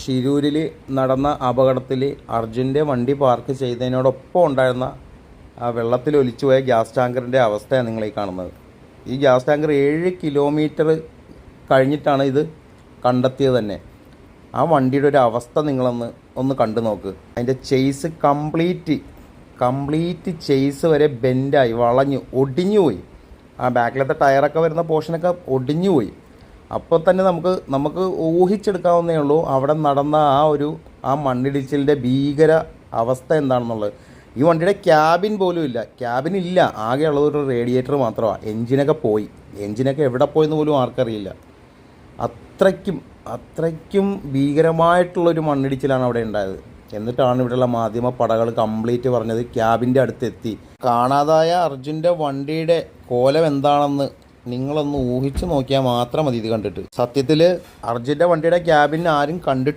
ഷിരൂരിൽ നടന്ന അപകടത്തിൽ അർജുൻ്റെ വണ്ടി പാർക്ക് ചെയ്തതിനോടൊപ്പം ഉണ്ടായിരുന്ന ആ വെള്ളത്തിൽ ഒലിച്ചുപോയ ഗ്യാസ് ടാങ്കറിൻ്റെ അവസ്ഥയാണ് നിങ്ങൾ ഈ കാണുന്നത്. ഈ ഗ്യാസ് ടാങ്കർ 7 കിലോമീറ്റർ കഴിഞ്ഞിട്ടാണ് ഇത് കണ്ടെത്തിയത് തന്നെ. ആ വണ്ടിയുടെ ഒരു അവസ്ഥ നിങ്ങളൊന്ന് കണ്ടു നോക്ക്. അതിൻ്റെ ചെയ്സ് കംപ്ലീറ്റ് ചെയ്സ് വരെ ബെൻഡായി വളഞ്ഞു ഒടിഞ്ഞു പോയി. ആ ബാക്കിലത്തെ ടയറൊക്കെ വരുന്ന പോർഷനൊക്കെ ഒടിഞ്ഞു പോയി. അപ്പോൾ തന്നെ നമുക്ക് ഊഹിച്ചെടുക്കാവുന്നേ ഉള്ളൂ അവിടെ നടന്ന ആ മണ്ണിടിച്ചിലിൻ്റെ ഭീകര അവസ്ഥ എന്താണെന്നുള്ളത്. ഈ വണ്ടിയുടെ ക്യാബിൻ പോലും ഇല്ല, ക്യാബിനില്ല, ആകെയുള്ളതൊരു റേഡിയേറ്റർ മാത്രമാണ്. എൻജിനൊക്കെ എവിടെ പോയെന്ന് പോലും ആർക്കറിയില്ല. അത്രയ്ക്കും ഭീകരമായിട്ടുള്ളൊരു മണ്ണിടിച്ചിലാണ് അവിടെ ഉണ്ടായത്. എന്നിട്ടാണ് ഇവിടെയുള്ള മാധ്യമ പടകൾ കംപ്ലീറ്റ് പറഞ്ഞത് ക്യാബിൻ്റെ അടുത്തെത്തി. കാണാതായ അർജുൻ്റെ വണ്ടിയുടെ കോലം എന്താണെന്ന് നിങ്ങളൊന്ന് ഊഹിച്ച് നോക്കിയാൽ മാത്രം മതി ഇത് കണ്ടിട്ട്. സത്യത്തിൽ അർജുൻ്റെ വണ്ടിയുടെ ക്യാബിൻ ആരും കണ്ടിട്ട്